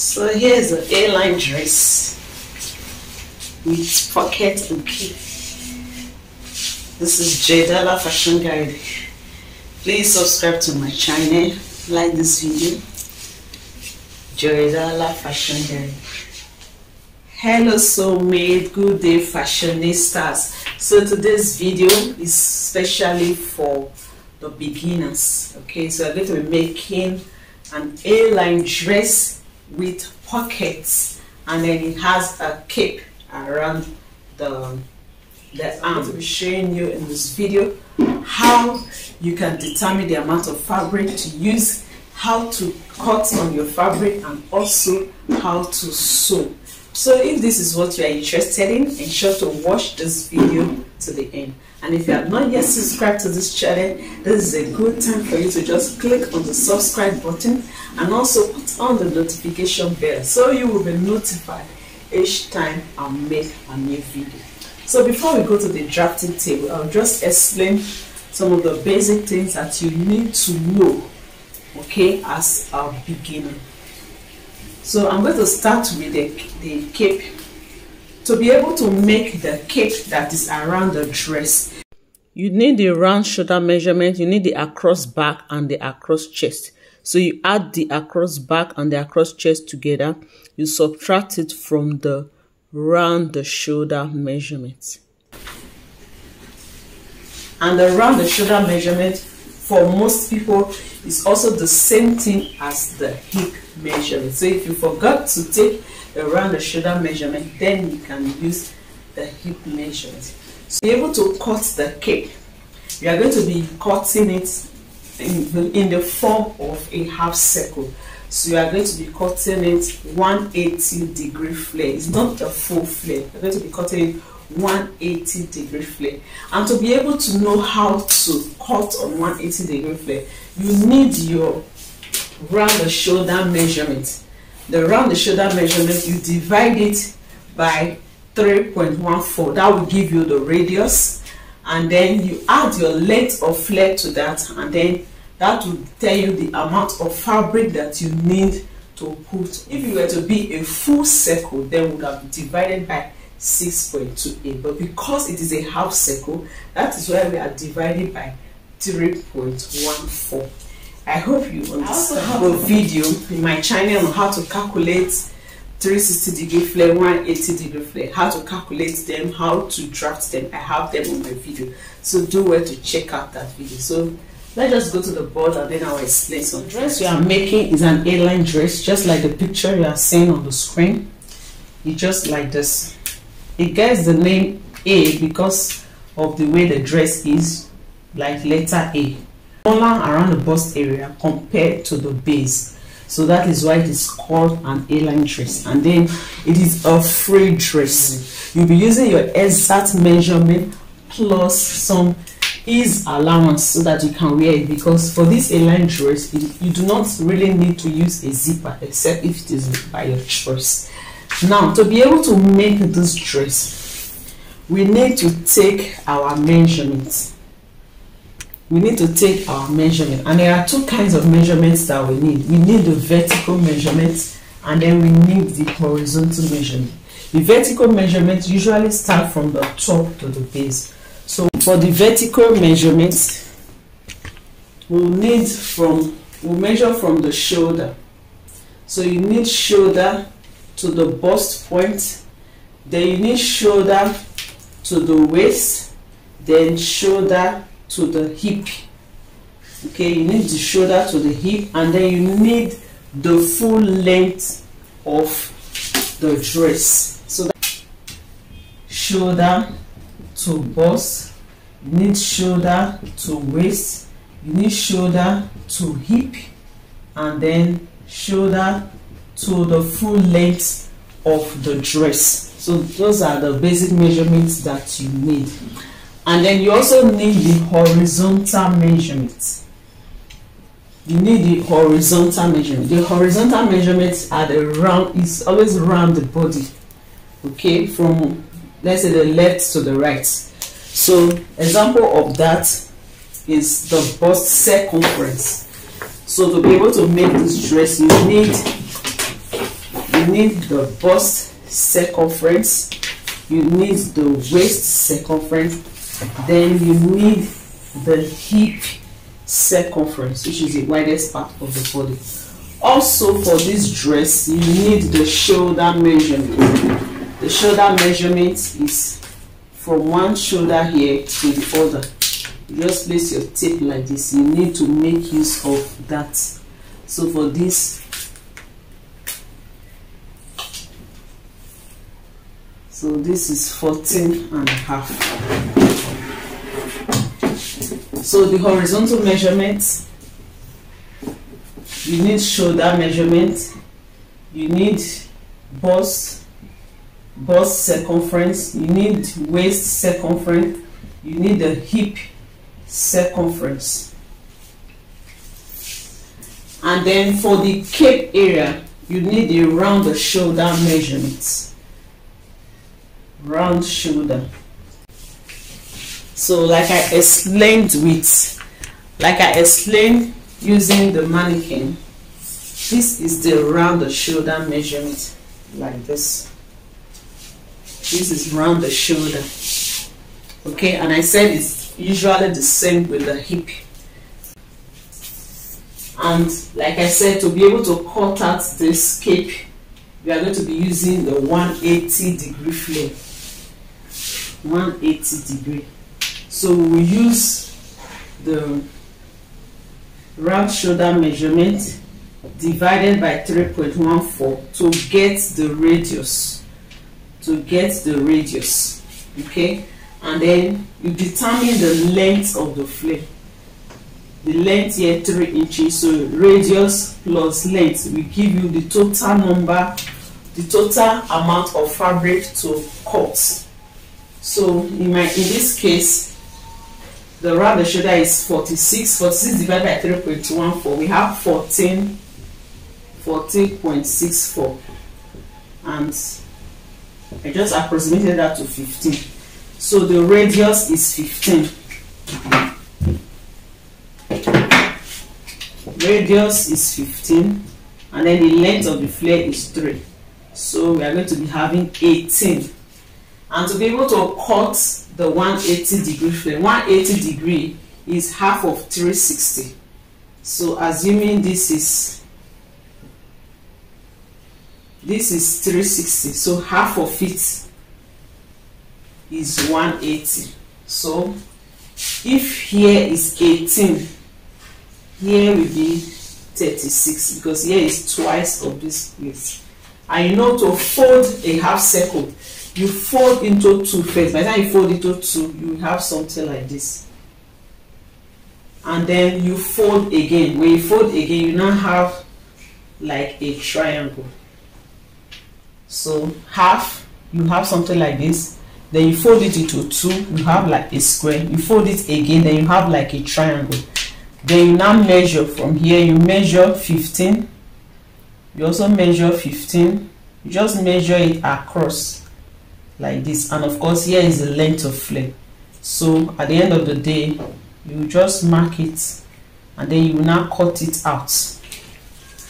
So here's the A-line dress with pocket and cape. This is Joidala fashion guide. Please subscribe to my channel, like this video. Joidala fashion guide. Hello soulmate, good day fashionistas. So today's video is specially for the beginners. Okay, so I'm going to be making an A-line dress with pockets, and then it has a cape around the arm. I'm going to be showing you in this video how you can determine the amount of fabric to use, how to cut on your fabric, and also how to sew. So if this is what you are interested in, ensure to watch this video to the end. And if you have not yet subscribed to this channel, this is a good time for you to just click on the subscribe button and also put on the notification bell so you will be notified each time I make a new video. So before we go to the drafting table, I'll just explain some of the basic things that you need to know, okay, as a beginner. So I'm going to start with the cape. To be able to make the cape that is around the dress, you need the round shoulder measurement, you need the across back and the across chest. So you add the across back and the across chest together, you subtract it from the round the shoulder measurement. And the round the shoulder measurement for most people is also the same thing as the hip measurement. So if you forgot to take the round the shoulder measurement, then you can use the hip measurement. So to be able to cut the cape, you are going to be cutting it in the form of a half circle. So you are going to be cutting it 180-degree flare. It's not a full flare. You're going to be cutting it 180-degree flare. And to be able to know how to cut on 180-degree flare, you need your round the shoulder measurement. The round the shoulder measurement, you divide it by 3.14. That will give you the radius, and then you add your length of flare to that, and then that will tell you the amount of fabric that you need to put. If you were to be a full circle, then would have divided by 6.28, but because it is a half circle, that is why we are divided by 3.14. I hope you understand. I also have a video in my channel on how to calculate 360-degree flare, 180-degree flare, how to calculate them, how to draft them. I have them on my video, so do well to check out that video. So let's just go to the board and then I'll explain some. The dress you are making is an A-line dress, just like the picture you are seeing on the screen. It's just like this. It gets the name A because of the way the dress is, like letter A, smaller around the bust area compared to the base. So that is why it is called an A-line dress. And then it is a free dress. You'll be using your exact measurement plus some ease allowance so that you can wear it, because for this A-line dress you do not really need to use a zipper except if it is by your choice. Now, to be able to make this dress, we need to take our measurements. We need to take our measurement, and there are two kinds of measurements that we need. We need the vertical measurement, and then we need the horizontal measurement. The vertical measurement usually start from the top to the base. So for the vertical measurement, we'll measure from the shoulder. So you need shoulder to the bust point, then you need shoulder to the waist, then shoulder to the hip. Okay, you need the shoulder to the hip, and then you need the full length of the dress. So that shoulder to bust, you need shoulder to waist, you need shoulder to hip, and then shoulder to the full length of the dress. So those are the basic measurements that you need. And then you also need the horizontal measurement. You need the horizontal measurement. The horizontal measurements are is always around the body. Okay, from, let's say, the left to the right. So example of that is the bust circumference. So to be able to make this dress, you need need the bust circumference, you need the waist circumference, then you need the hip circumference, which is the widest part of the body. Also for this dress, you need the shoulder measurement. The shoulder measurement is from one shoulder here to the other. You just place your tape like this. You need to make use of that. So for this, so this is 14.5. So the horizontal measurement, you need shoulder measurement, you need bust circumference, you need waist circumference, you need the hip circumference. And then for the cape area, you need a round shoulder measurement. Round shoulder. So like I explained using the mannequin, this is the round shoulder measurement, like this. This is round the shoulder. Okay, and I said it's usually the same with the hip. And like I said, to be able to cut out this cape, we are going to be using the 180-degree flare. 180 degree. So we use the round shoulder measurement divided by 3.14 to get the radius. Okay, and then you determine the length of the flare. The length here 3 inches, so radius plus length will give you the total number, the total amount of fabric to cut. So in this case, the round the shoulder is 46 divided by 3.14, we have 14.64, and I just approximated that to 15. So the radius is 15. Radius is 15, and then the length of the flare is 3. So we are going to be having 18. And to be able to cut the 180-degree flare, 180 degree is half of 360. So assuming this is 360, so half of it is 180. So if here is 18, here will be 36, because here is twice of this place. And you know, to fold a half circle, you fold into 2 first. By the time you fold into 2, you have something like this. And then you fold again. When you fold again, you now have like a triangle. So half, you have something like this. Then you fold it into 2, you have like a square. You fold it again, then you have like a triangle. Then you now measure from here. You measure 15. You also measure 15. You just measure it across like this, and of course here is the length of flare. So at the end of the day, you just mark it, and then you will now cut it out,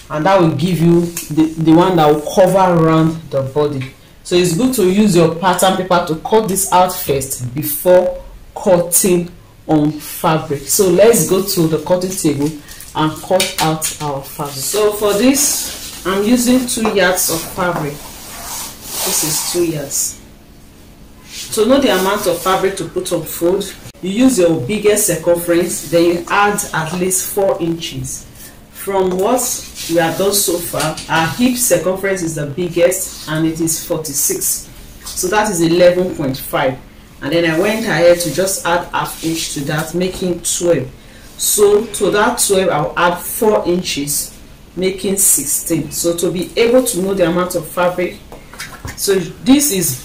and that will give you the one that will cover around the body. So it's good to use your pattern paper to cut this out first before cutting on fabric. So let's go to the cutting table and cut out our fabric. So for this, I'm using 2 yards of fabric. This is 2 yards. To know the amount of fabric to put on fold, you use your biggest circumference, then you add at least 4 inches. From what we have done so far, our hip circumference is the biggest, and it is 46. So that is 11.5. And then I went ahead to just add half inch to that, making 12. So to that 12, I'll add 4 inches, making 16. So to be able to know the amount of fabric, so this is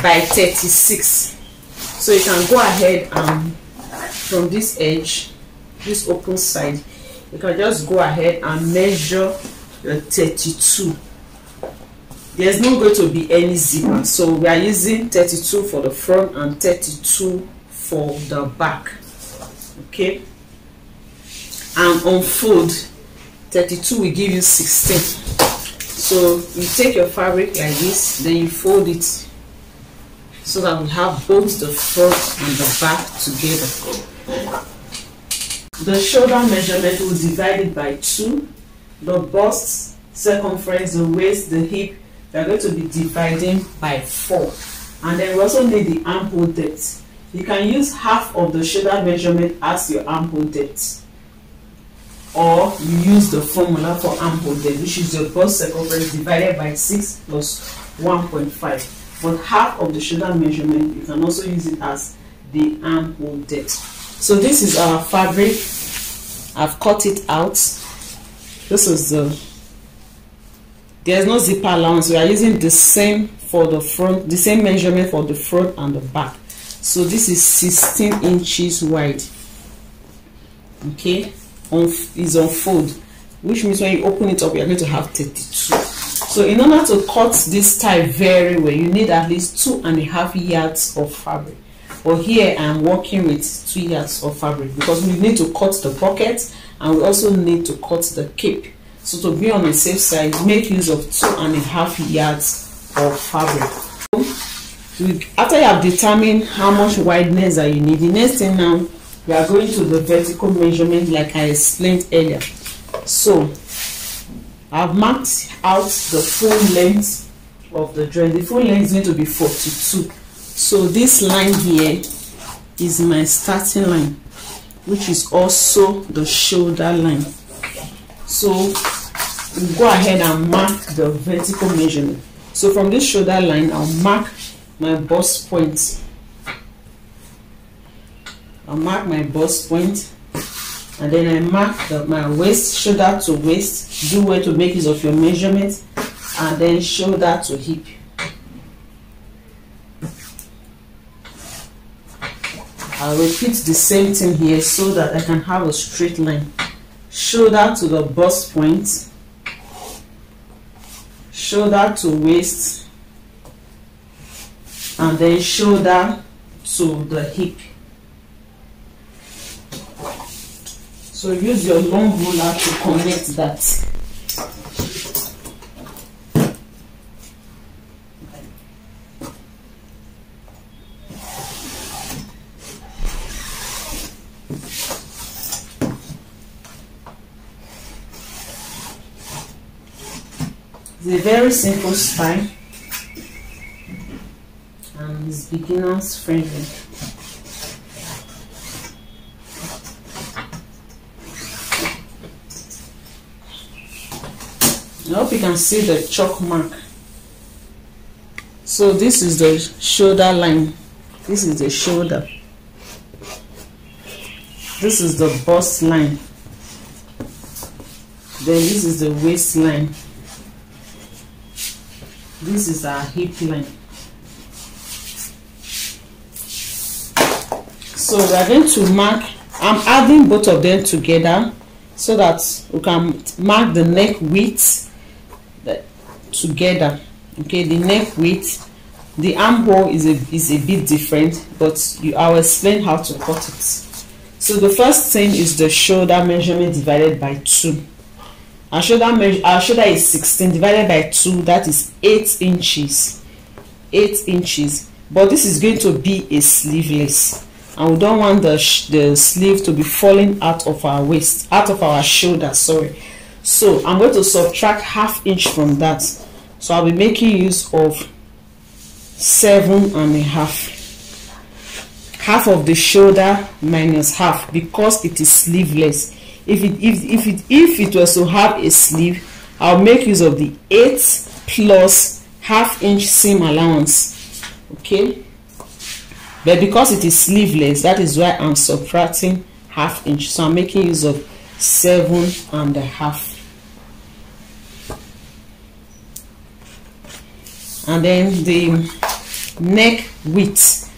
by 36. So you can go ahead and from this edge, this open side, you can just go ahead and measure the 32. There's not going to be any zipper, so we are using 32 for the front and 32 for the back. Okay, and on fold, 32 will give you 16. So you take your fabric like this, then you fold it so that we have both the front and the back together. The shoulder measurement will divide it by 2. The bust circumference, the waist, the hip, we are going to be dividing by 4. And then we also need the armhole depth. You can use half of the shoulder measurement as your armhole depth, or you use the formula for armhole depth, which is your bust circumference divided by 6 plus 1.5. But half of the shoulder measurement, you can also use it as the armhole depth. So this is our fabric. I've cut it out. This is there's no zipper allowance. We are using the same for the front, the same measurement for the front and the back. So this is 16 inches wide. Okay, is on fold, which means when you open it up, you're going to have 32. So in order to cut this tie very well, you need at least 2.5 yards of fabric. But here I'm working with 2 yards of fabric because we need to cut the pocket and we also need to cut the cape. So to be on the safe side, make use of 2.5 yards of fabric. After you have determined how much wideness that you need, the next thing now, we are going to the vertical measurement like I explained earlier. So I've marked out the full length of the dress. The full length is going to be 42. So this line here is my starting line, which is also the shoulder line. So we'll go ahead and mark the vertical measurement. So from this shoulder line, I'll mark my bust point. I'll mark my bust point, and then I mark my waist, shoulder to waist. Do well to make use of your measurement, and then shoulder to hip. I'll repeat the same thing here so that I can have a straight line. Shoulder to the bust point, shoulder to waist, and then shoulder to the hip. So use your long ruler to connect that. It's a very simple style and it's beginners friendly. I hope you can see the chalk mark. So this is the shoulder line. This is the shoulder. This is the bust line. Then this is the waistline. This is our hip line. So we are going to mark, I'm adding both of them together so that we can mark the neck width together. Okay, the neck width, the armhole is a bit different, but I will explain how to cut it. So the first thing is the shoulder measurement divided by 2. Our shoulder is 16 divided by 2, that is 8 inches. 8 inches. But this is going to be a sleeveless, and we don't want the sleeve to be falling out of our waist, out of our shoulder, sorry. So I'm going to subtract ½ inch from that. So I'll be making use of 7.5. Half of the shoulder minus half, because it is sleeveless. If it was to have a sleeve, I'll make use of the 8 plus ½ inch seam allowance. Okay, but because it is sleeveless, that is why I'm subtracting ½ inch. So I'm making use of 7.5. And then the neck width,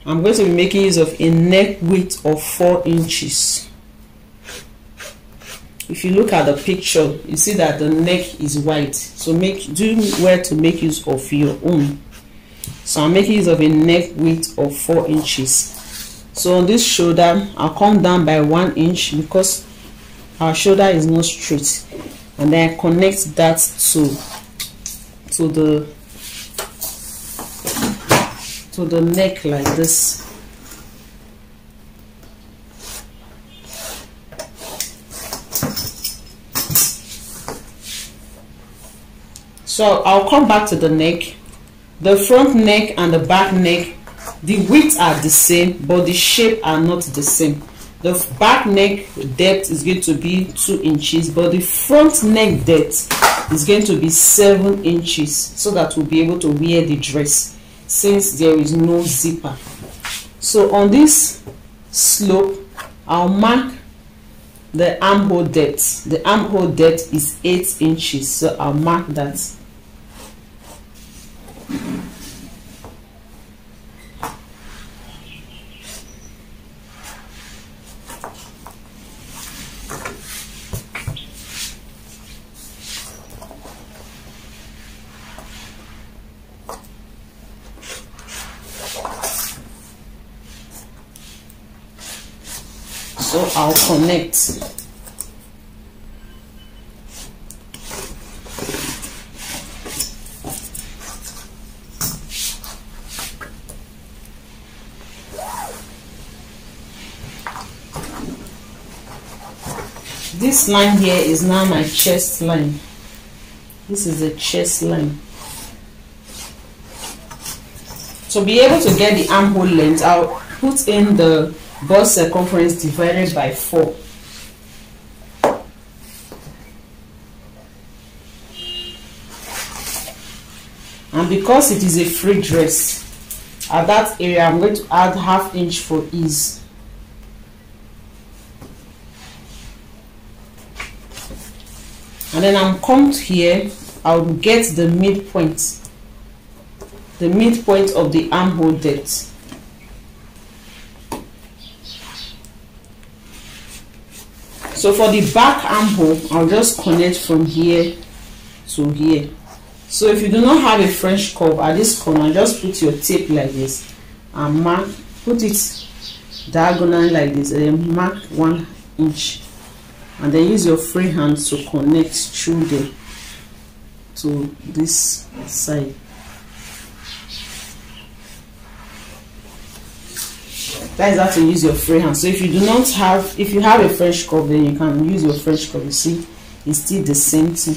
I'm going to be making use of a neck width of 4 inches. If you look at the picture, you see that the neck is wide. So do well to make use of your own. So I'm making use of a neck width of 4 inches. So on this shoulder, I'll come down by 1 inch because our shoulder is not straight. and then I connect that to the neck like this. So I'll come back to the neck. The front neck and the back neck, the width are the same, but the shape are not the same. The back neck depth is going to be 2 inches, but the front neck depth is going to be 7 inches, so that we'll be able to wear the dress since there is no zipper. So on this slope, I'll mark the armhole depth. The armhole depth is 8 inches, so I'll mark that. So I'll connect. This line here is now my chest line. This is the chest line. To be able to get the armhole length, I'll put in the bust circumference divided by 4. And because it is a free dress, at that area I'm going to add ½ inch for ease. And then I'm come to here, I'll get the midpoint of the armhole depth. So for the back armhole, I'll just connect from here to here. So if you do not have a French curve at this corner, just put your tape like this and mark, put it diagonally like this, and then mark 1 inch, and then use your free hand to connect through there to this side. That is how to use your free hand. So if you do not have, if you have a French curve, then you can use your French curve. You see, it's still the same thing.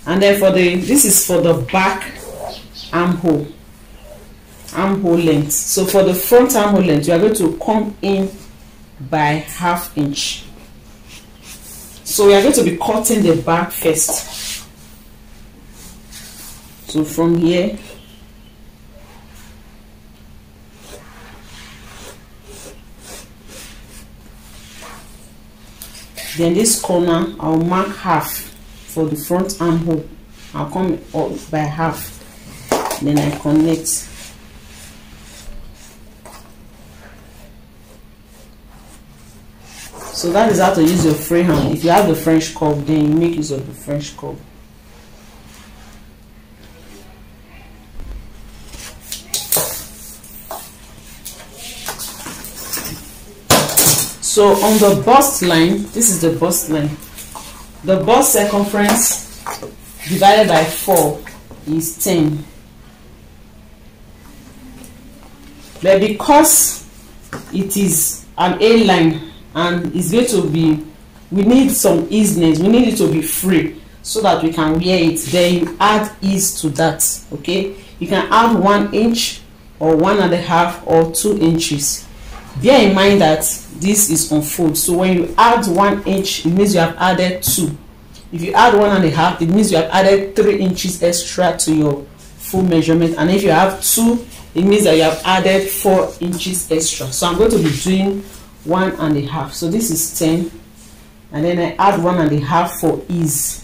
And then for this is for the back armhole length. So for the front armhole length, you are going to come in by ½ inch. So we are going to be cutting the back first. So from here, then this corner I'll mark half for the front armhole. I'll come up by half, then I connect. So that is how to use your free hand. If you have the French curve, then you make use of the French curve. So on the bust line, this is the bust line. The bust circumference divided by 4 is 10. But because it is an A line and it's going to be, we need some easiness, we need it to be free so that we can wear it. Then you add ease to that. Okay, you can add 1 inch or 1.5 or 2 inches. Bear in mind that this is on fold, so when you add 1 inch, it means you have added 2. If you add 1.5, it means you have added 3 inches extra to your full measurement. And if you have 2, it means that you have added 4 inches extra. So I'm going to be doing 1.5. So this is 10, and then I add 1.5 for ease,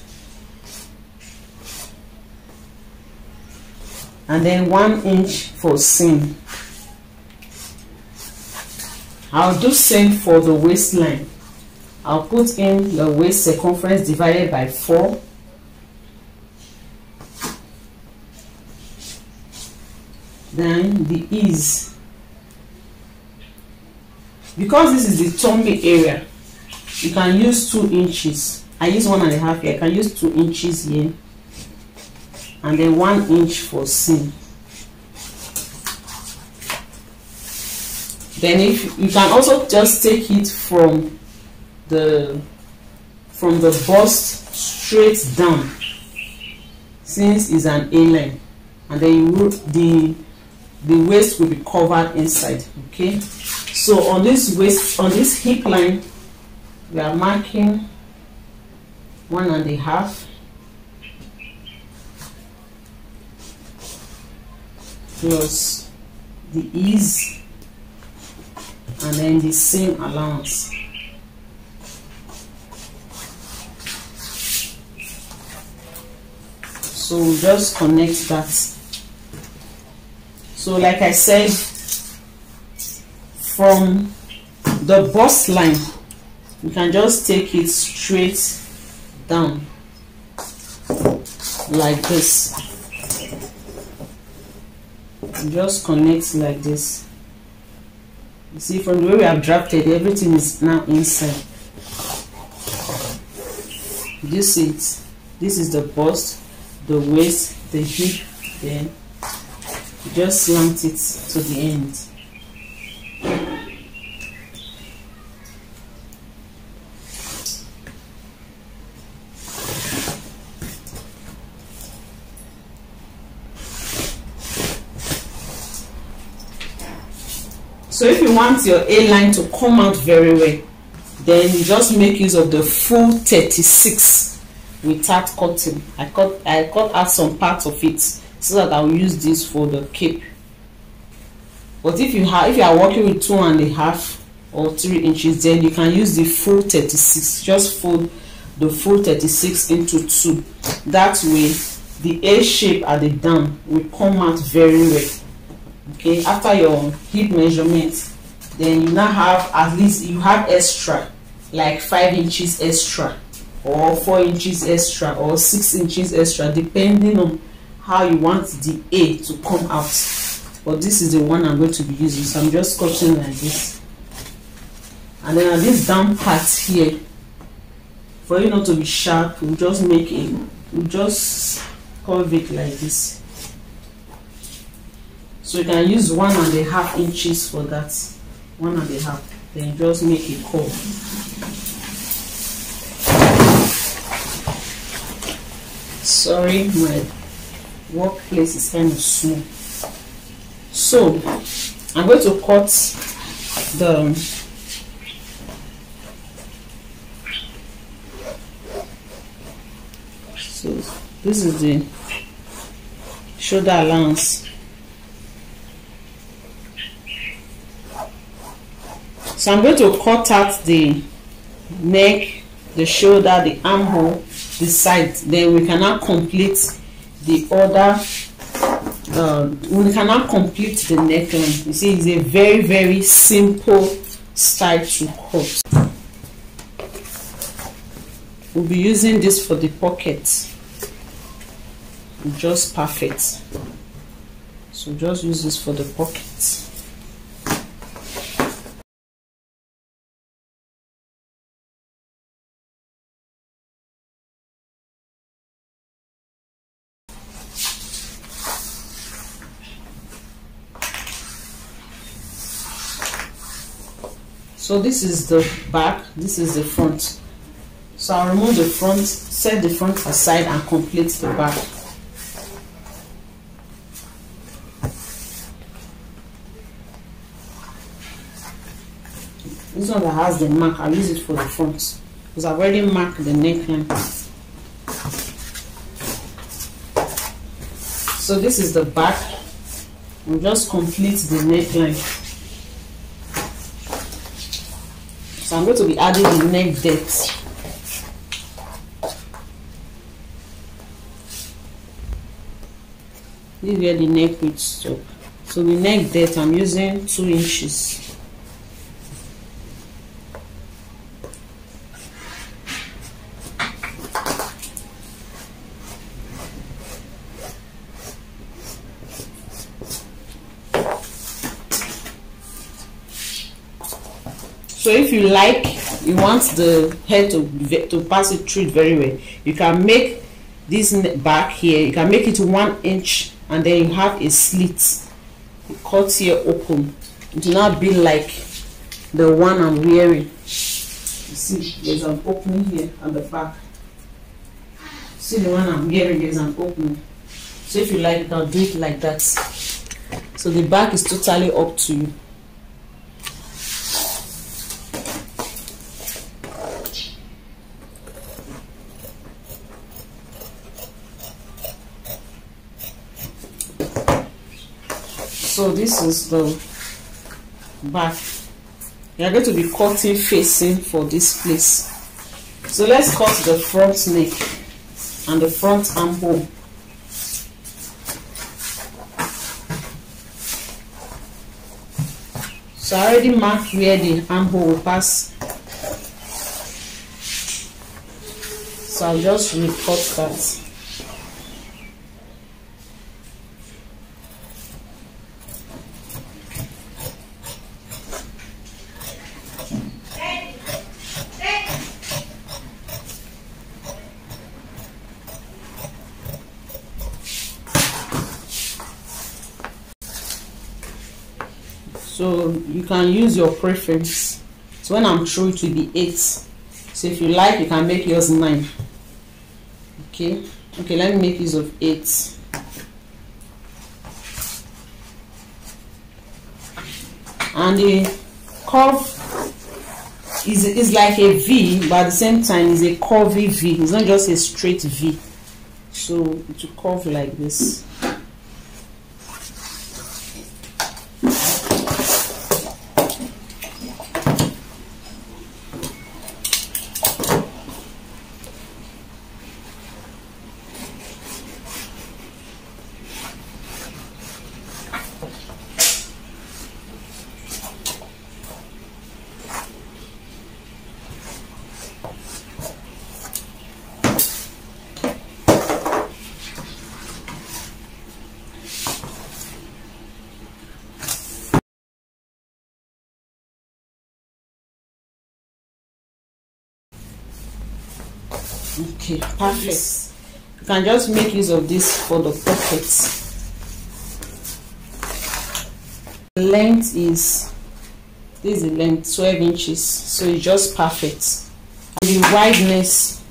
and then 1 inch for seam. I'll do same for the waistline. I'll put in the waist circumference divided by 4. Then the ease. Because this is the tummy area, you can use 2 inches. I use 1.5 here. I can use 2 inches here, and then 1 inch for seam. Then if you can also just take it from the bust straight down, since it's an A-line, and then you will, the waist will be covered inside. Okay, so on this waist, on this hip line, we are marking 1.5 plus the ease, and then the seam allowance. So we'll just connect that. So like I said, from the bust line, you can just take it straight down like this. And just connect like this. You see, from the way we have drafted, everything is now inside. You see it? This is the bust, the waist, the hip, then you just slant it to the end. So if you want your A-line to come out very well, then you just make use of the full 36 without cutting. I cut out some parts of it so that I will use this for the cape. But if you are working with 2.5 or 3 inches, then you can use the full 36. Just fold the full 36 into 2. That way the A shape at the down will come out very well. Okay, after your hip measurement, then you now have, at least you have extra, like 5 inches extra, or 4 inches extra, or 6 inches extra, depending on how you want the A to come out. But this is the one I'm going to be using, so I'm just cutting like this. And then at this down part here, for you not to be sharp, we'll just curve it like this. So you can use 1.5 inches for that. 1.5. Then just make a curve. Sorry, my workplace is kind of small. So I'm going to cut the this is the shoulder allowance. So I'm going to cut out the neck, the shoulder, the armhole, the side. Then we can now complete the other. We can now complete the neckline. You see, it's a very, very simple style to cut. We'll be using this for the pockets. Just perfect. So just use this for the pockets. So this is the back, this is the front. So I'll remove the front, set the front aside, and complete the back. This one that has the mark, I'll use it for the front because I've already marked the neckline. So this is the back. We'll just complete the neckline. So I'm going to be adding the neck depth. This is where the neck will stop. So the neck depth, I'm using 2 inches. So if you like, you want the hair to pass it through very well, you can make this back here, you can make it 1 inch, and then you have a slit. You cut here open. It will not be like the one I'm wearing. You see, there's an opening here at the back. See the one I'm wearing, there's an opening. So if you like, you can do it like that. So the back is totally up to you. So this is the back. You are going to be cutting facing for this place. So let's cut the front neck and the front armhole. So I already marked where the armhole will pass. So I'll just recut that. So you can use your preference. So when I'm through, it will be 8. So if you like, you can make yours 9. Okay, let me make use of 8. And the curve is like a V, but at the same time is a curvy V. It's not just a straight V. So it will curve like this. Okay, perfect. You can just make use of this for the pockets. The length is, this is the length, 12 inches, so it's just perfect. And the wideness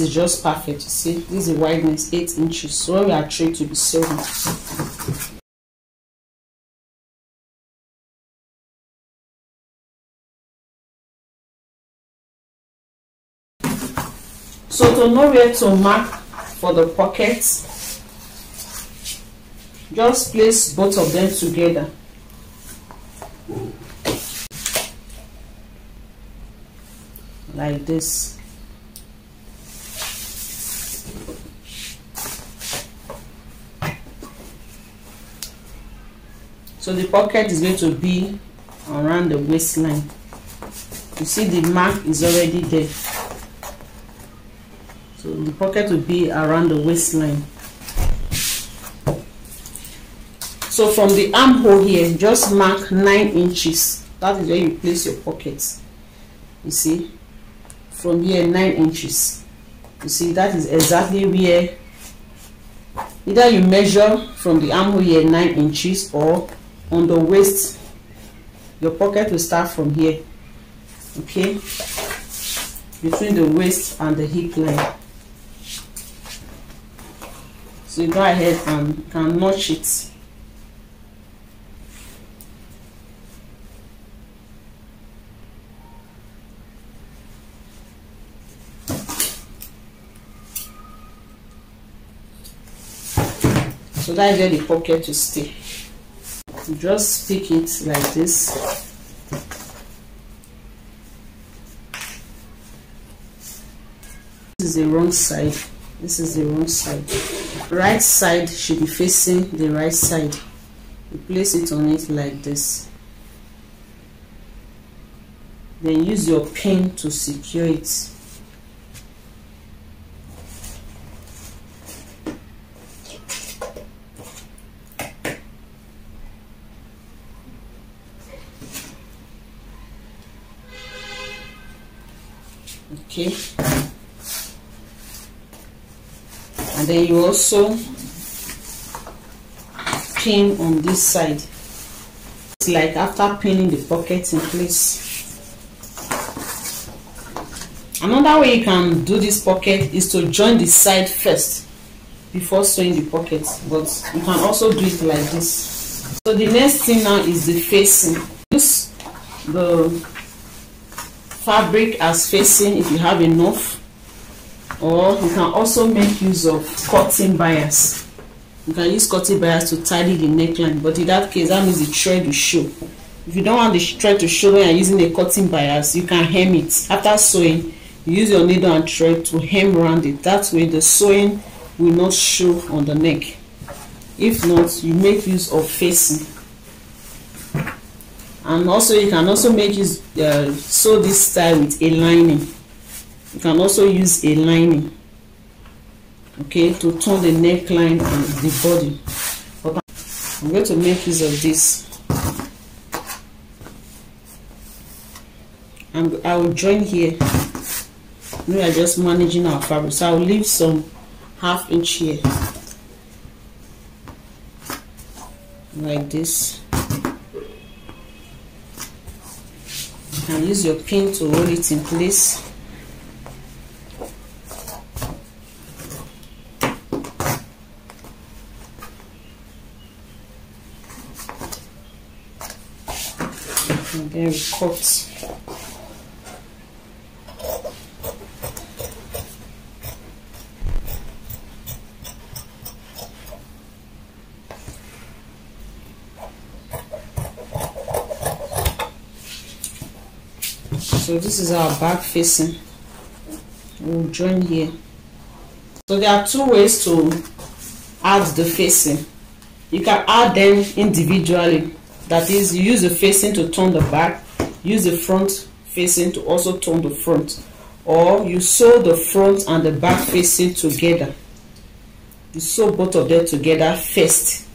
is just perfect. You see, this is the wideness, 8 inches. So when we are trying to be 7. So to know where to mark for the pockets, just place both of them together. Like this. So the pocket is going to be around the waistline. You see the mark is already there. So the pocket will be around the waistline. So from the armhole here, just mark 9 inches. That is where you place your pocket. You see, from here 9 inches. You see, that is exactly where, either you measure from the armhole here 9 inches, or on the waist, your pocket will start from here. Okay, between the waist and the hip line. So you go ahead and can notch it. So that is where the pocket will stay. You just stick it like this. This is the wrong side. This is the wrong side. Right side should be facing the right side. You place it on it like this. Then use your pin to secure it. Okay, and then you also pin on this side. It's like after pinning the pocket in place. Another way you can do this pocket is to join the side first before sewing the pocket, but you can also do it like this. So the next thing now is the facing. Use the fabric as facing if you have enough, or you can also make use of cutting bias. You can use cutting bias to tidy the neckline, but in that case that means the thread will show. If you don't want the thread to show when you're using a cutting bias, you can hem it. After sewing, you use your needle and thread to hem around it. That way the sewing will not show on the neck. If not, you make use of facing. And also you can also make use sew this style with a lining. You can also use a lining, okay, to tone the neckline and the body. But I'm going to make use of this. And I will join here. We are just managing our fabric, so I will leave some ½ inch here, like this. You can use your pin to hold it in place. And then we cut. So this is our back facing. We'll join here. So there are two ways to add the facing. You can add them individually. That is, you use the facing to turn the back, use the front facing to also turn the front, or you sew the front and the back facing together. You sew both of them together first,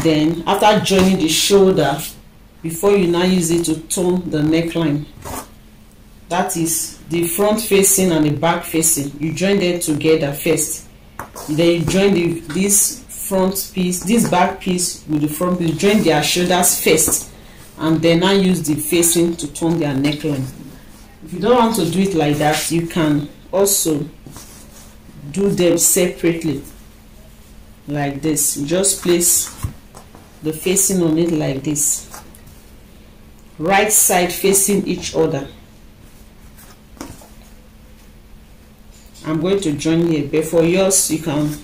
then after joining the shoulder, before you now use it to turn the neckline. That is the front facing and the back facing. You join them together first. Then you join this front piece, this back piece with the front piece. Join their shoulders first, and then now use the facing to turn their neckline. If you don't want to do it like that, you can also do them separately, like this. Just place the facing on it like this. Right side facing each other. I'm going to join here, but for yours you can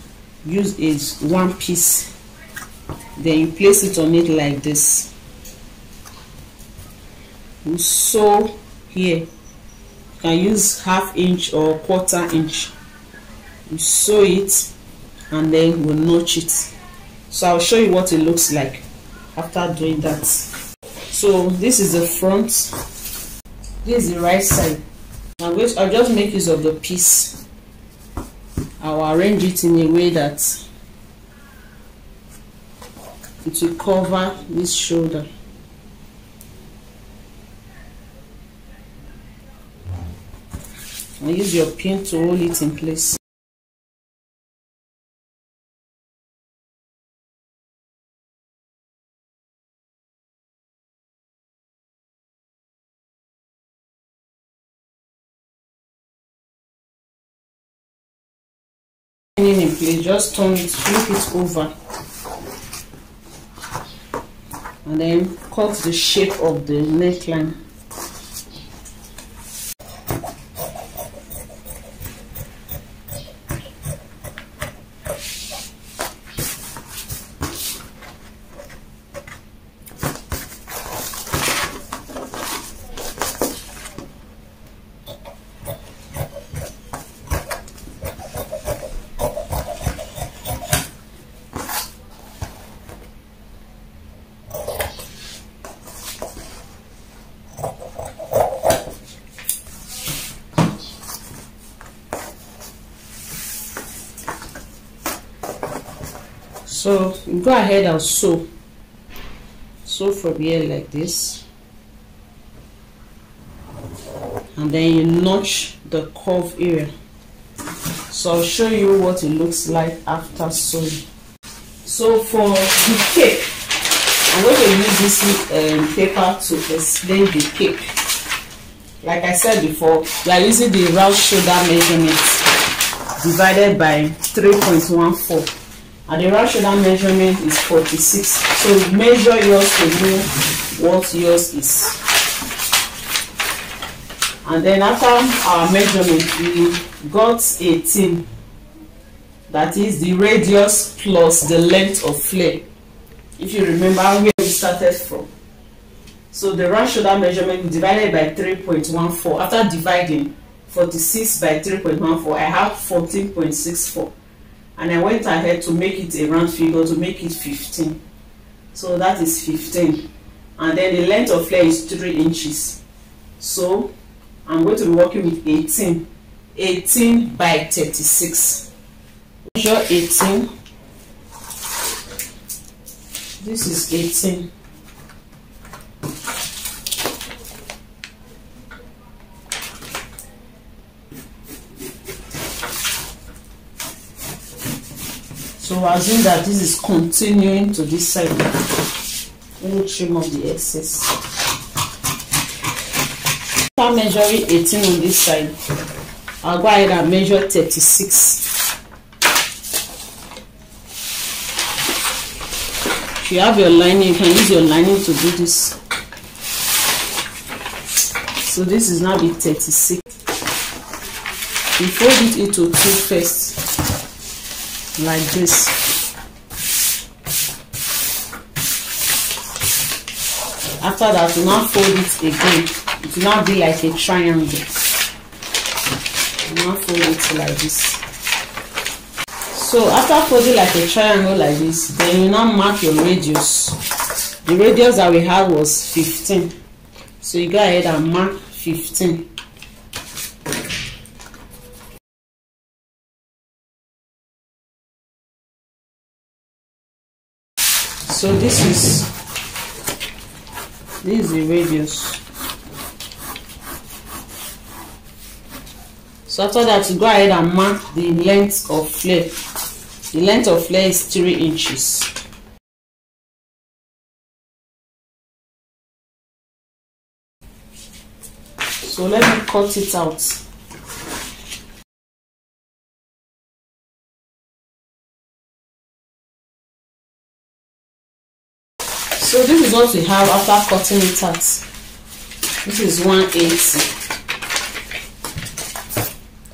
use it one piece, then you place it on it like this. You sew here. You can use ½ inch or ¼ inch. You sew it and then we'll notch it. So I'll show you what it looks like after doing that. So this is the front, this is the right side. I'll just make use of the piece. I'll arrange it in a way that it will cover this shoulder. And use your pin to hold it in place. In place, just turn it, flip it over, and then cut the shape of the neckline. So you go ahead and sew from here like this, and then you notch the curve area. So I'll show you what it looks like after sewing. So for the cape, I'm going to use this paper to explain the cape. Like I said before, we are using the round shoulder measurement divided by 3.14, and the round shoulder measurement is 46. So measure yours to know what yours is. And then after our measurement, we got 18. That is the radius plus the length of flare. If you remember where we started from. So the round shoulder measurement divided by 3.14. After dividing 46 by 3.14, I have 14.64. And I went ahead to make it a round figure to make it 15. So that is 15. And then the length of flare is 3 inches. So I'm going to be working with 18. 18 by 36. Measure 18. This is 18. So assume that this is continuing to this side. Let me trim off the excess. After measuring 18 on this side, I'll go ahead and measure 36. If you have your lining, you can use your lining to do this. So this is now the 36. We fold it into 2 first, like this. After that, we now fold it again. It will now be like a triangle. We now fold it like this. So after folding like a triangle like this, then you now mark your radius. The radius that we had was 15. So you go ahead and mark 15. So this is the radius. So after that, you go ahead and mark the length of flare. The length of flare is 3 inches. So let me cut it out. So this is what we have after cutting it out. This is 180.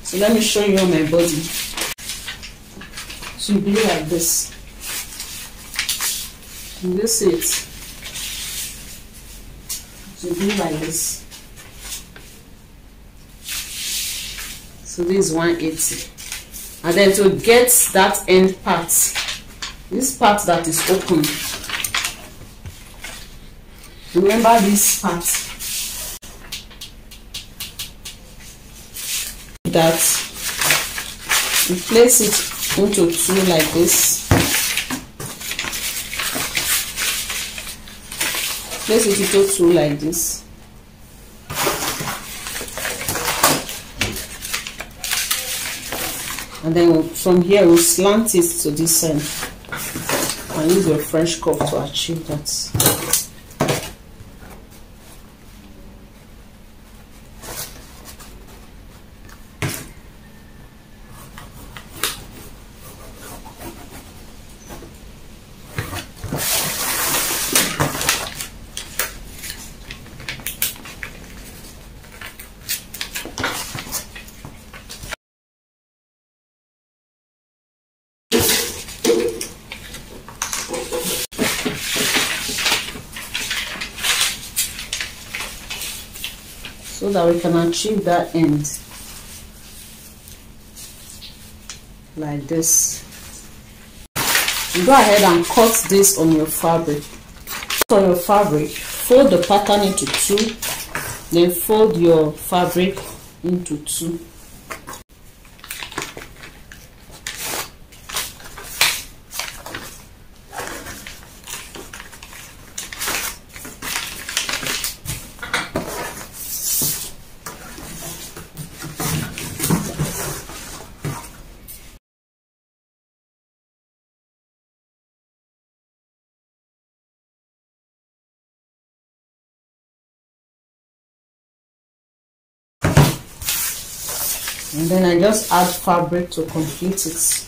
So let me show you on my body. So you be like this. And this is it. So you be like this. So this is 180. And then to get that end part, this part that is open, remember this part, that you place it into 2 like this. Place it into 2 like this. And then from here we'll slant it to this end and use your French curve to achieve that. So that we can achieve that end like this. You go ahead and cut this on your fabric. On your fabric, fold the pattern into 2, then fold your fabric into 2. and then I just add fabric to complete it.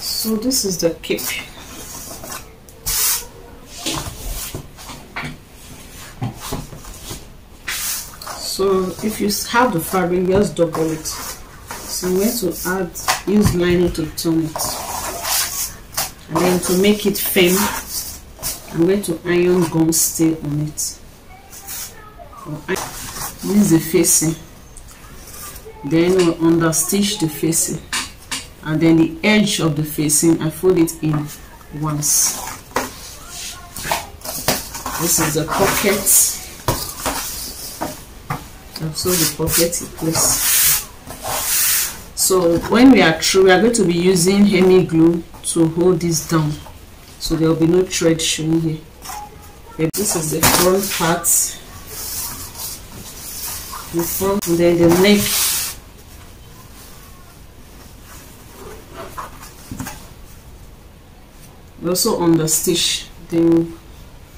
So this is the cape. So if you have the fabric, just double it. So I'm going to use lining to turn it, and then to make it firm, I'm going to iron gum stay on it. This is the facing. Then we'll understitch the facing, and then the edge of the facing I fold it in once. This is the pocket. I've sewed the pocket in place. So when we are through, we are going to be using hemi glue to hold this down, so there will be no thread showing here. This is the front part, the front, and then the neck. We also understitch. Then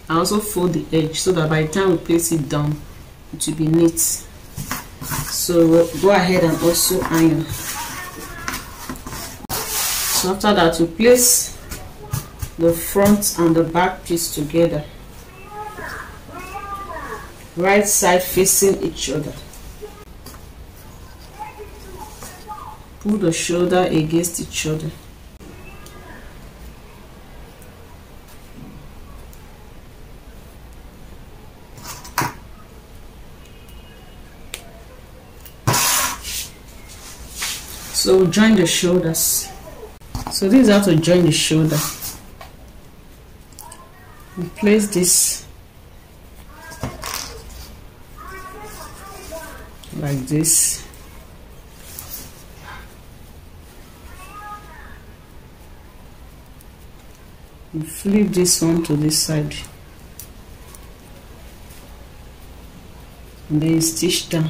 I also fold the edge so that by the time we place it down, it will be neat. So we'll go ahead and also iron. So after that, we place the front and the back piece together, right side facing each other. Pull the shoulder against each other. So we'll join the shoulders. So this is how to join the shoulder. We place this like this. We flip this one to this side, and then you stitch down.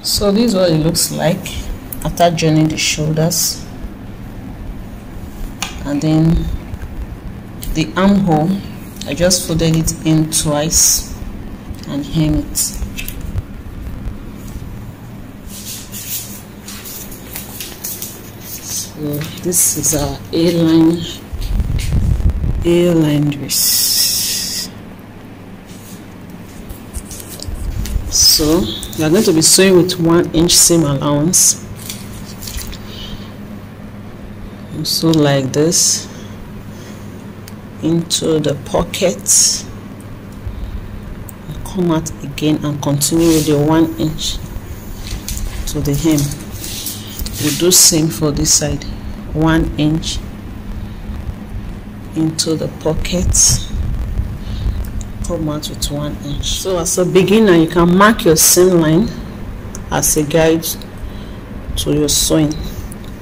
So this is what it looks like after joining the shoulders. And then the armhole, I just folded it in twice and hem it. So this is our A-line dress. So we are going to be sewing with 1 inch seam allowance. And sew like this into the pocket, and come out again and continue with the 1 inch to the hem. We'll do same for this side, 1 inch into the pocket, come out with 1 inch. So as a beginner, you can mark your seam line as a guide to your sewing.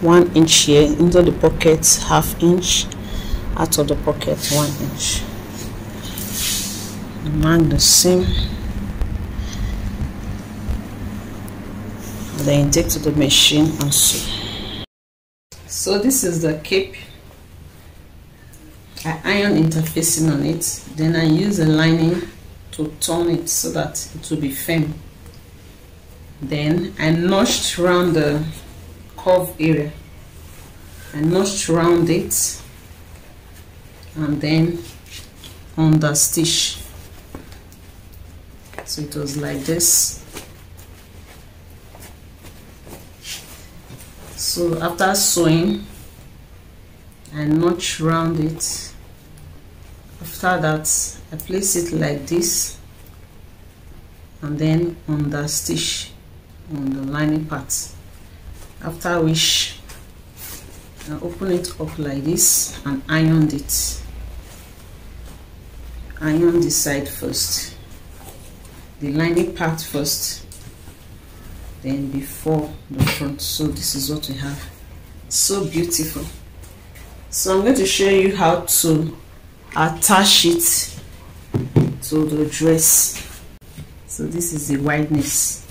1 inch here into the pocket, ½ inch out of the pocket, 1 inch. Mark the seam, and then take to the machine and sew. So this is the cape. I iron interfacing on it, then I use a lining to turn it so that it will be firm. Then I notched around the curve area. I notched around it and then understitch. So it was like this. So after sewing, I notch around it. After that, I place it like this and then understitch on the lining part. After which, I open it up like this and iron it. Iron the side first, the lining part first, then before the front. So this is what we have. So beautiful. So I'm going to show you how to attach it to the dress. So this is the wideness.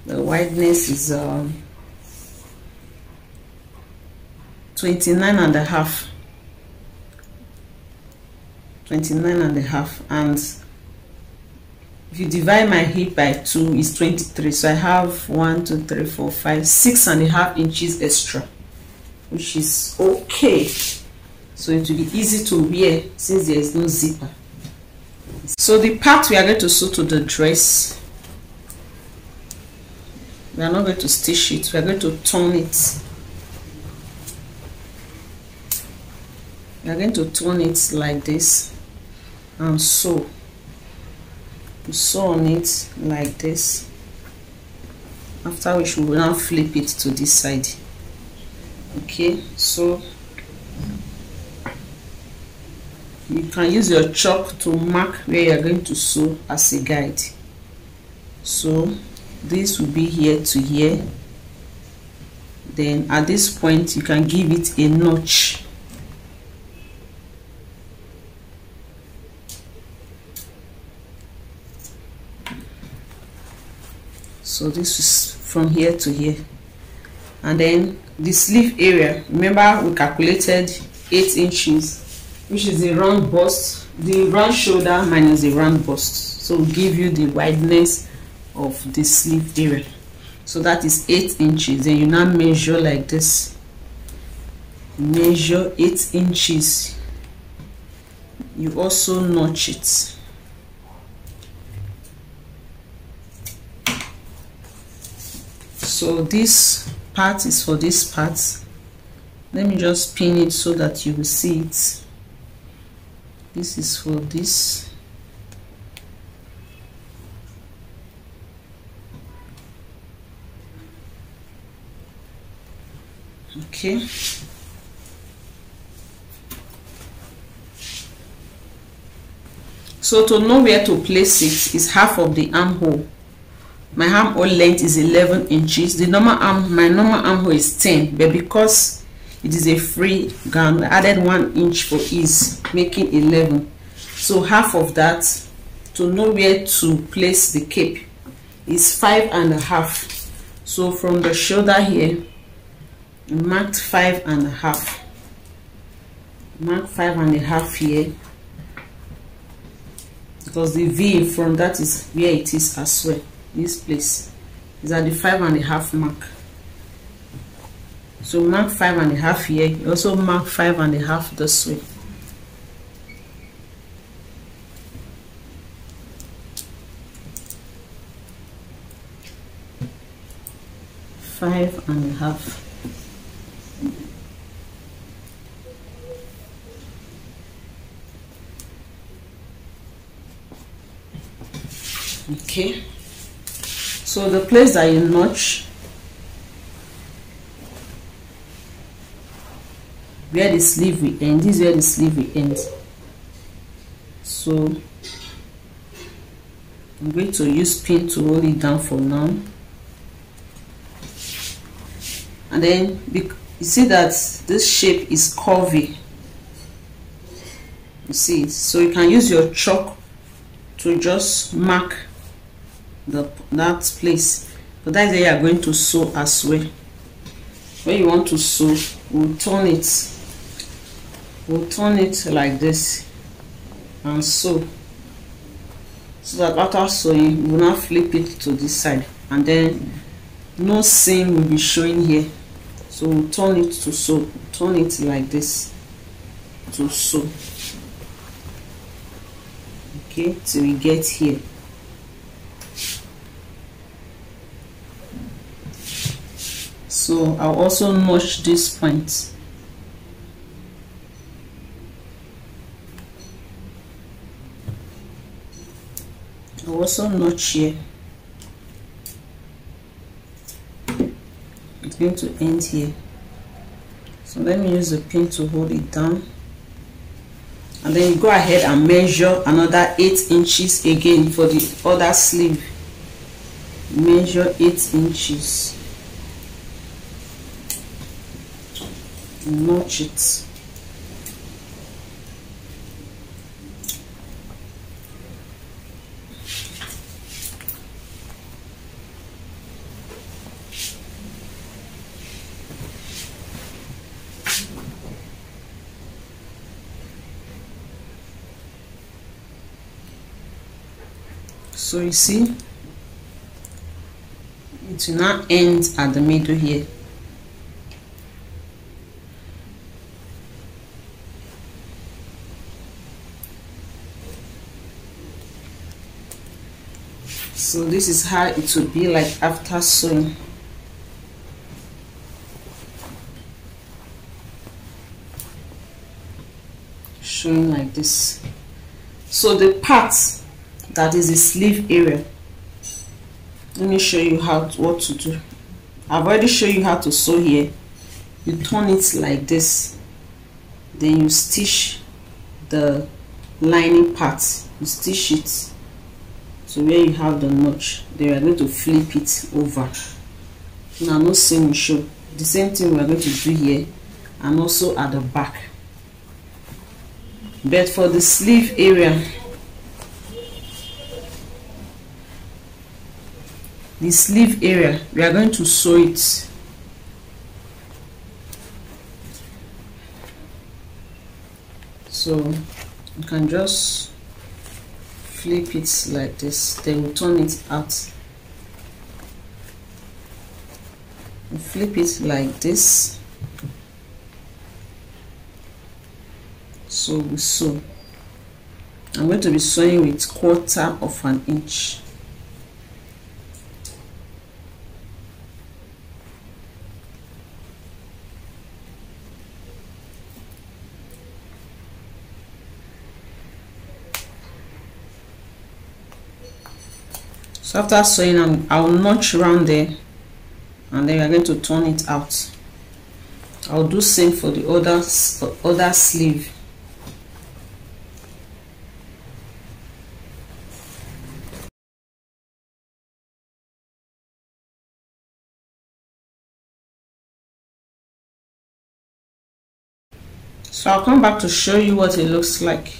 The wideness is 29 and a half, and if you divide my hip by 2 is 23. So I have 1 2 3 4 5 6.5 inches extra, which is okay. So it will be easy to wear since there is no zipper. So the part we are going to sew to the dress, we are not going to stitch it, we are going to turn it. We are going to turn it like this and sew. We sew on it like this, after which we will now flip it to this side. Okay, so you can use your chalk to mark where you are going to sew as a guide. So this will be here to here. Then at this point you can give it a notch. So this is from here to here. And then the sleeve area, remember we calculated 8 inches, which is the round bust, the round shoulder minus the round bust. So we'll give you the wideness of the sleeve area. So that is 8 inches. Then you now measure like this. Measure 8 inches. You also notch it. So this part is for this part. Let me just pin it so that you will see it. This is for this. Okay. So to know where to place it is half of the armhole. My armhole length is 11 inches. The normal my normal armhole is 10, but because it is a free gown, I added 1 inch for ease, making 11. So half of that, to know where to place the cape, is 5.5. So from the shoulder here, marked 5.5. Mark 5.5 here, because the V in front, that is where it is as well. This place is at the 5.5 mark. So mark 5.5 here. You also mark 5.5 this way. Five and a half. Okay. So the place that you notch, where the sleeve will end, this is where the sleeve will end. So I'm going to use pin to hold it down for now. And then you see that this shape is curvy. You see it. So you can use your chalk to just mark that place, but that's where you are going to sew as well. When you want to sew, we'll turn it like this and sew, so that after sewing we will now flip it to this side, and then no seam will be showing here. So we'll turn it to sew, turn it like this to sew, okay, till we get here. So I'll also notch this point. I'll also notch here. It's going to end here. So let me use the pin to hold it down. And then you go ahead and measure another 8 inches again for the other sleeve. Measure 8 inches. Notch it. So you see, it will now end at the middle here. So this is how it will be like after sewing. Showing like this. So the part that is the sleeve area, let me show you what to do. I've already shown you how to sew here. You turn it like this, then you stitch the lining part. You stitch it to where you have the notch. Then we are going to flip it over. Now no seam show. The same thing we are going to do here and also at the back. But for the sleeve area, we are going to sew it. So you can just flip it like this, then we turn it out. You flip it like this. So we sew. I'm going to be sewing with 1/4 of an inch. So after sewing, I'll notch around there, and then we are going to turn it out. I'll do same for the other sleeve. So I'll come back to show you what it looks like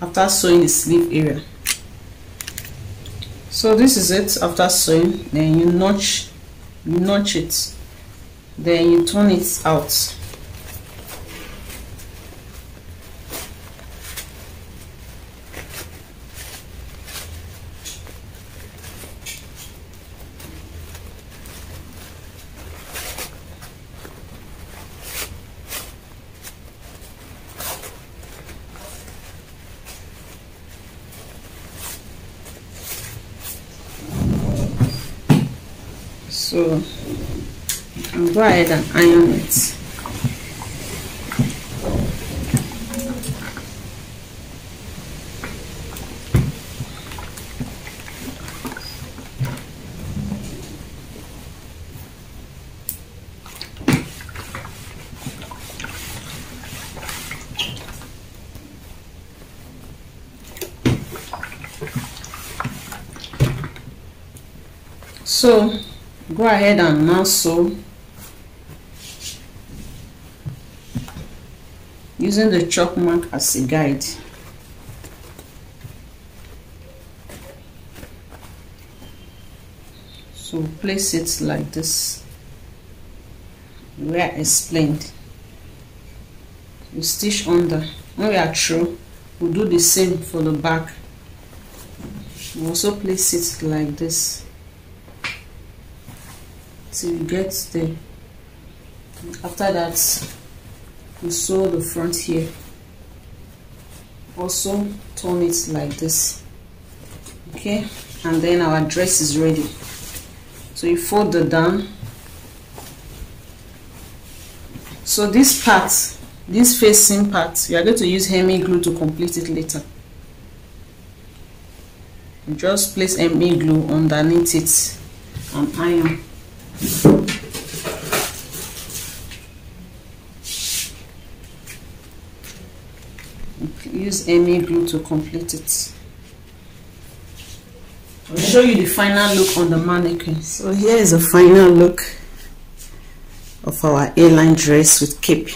after sewing the sleeve area. So this is it after sewing. Then you notch it, then you turn it out. So I'll go ahead and iron it. So go ahead and now sew using the chalk mark as a guide. So place it like this where I explained. You stitch under. When we are through, we'll do the same for the back. You also place it like this till you get there. After that, you sew the front here. Also turn it like this. Okay, and then our dress is ready. So you fold it down. So this part, this facing part, we are going to use hemming glue to complete it later. You just place hemming glue underneath it and iron. Use hemming glue to complete it. I'll show you the final look on the mannequin. So here is the final look of our A-line dress with cape.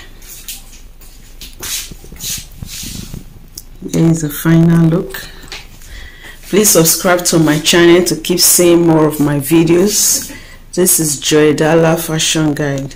Here is the final look. Please subscribe to my channel to keep seeing more of my videos. This is Joidala Fashion Guide.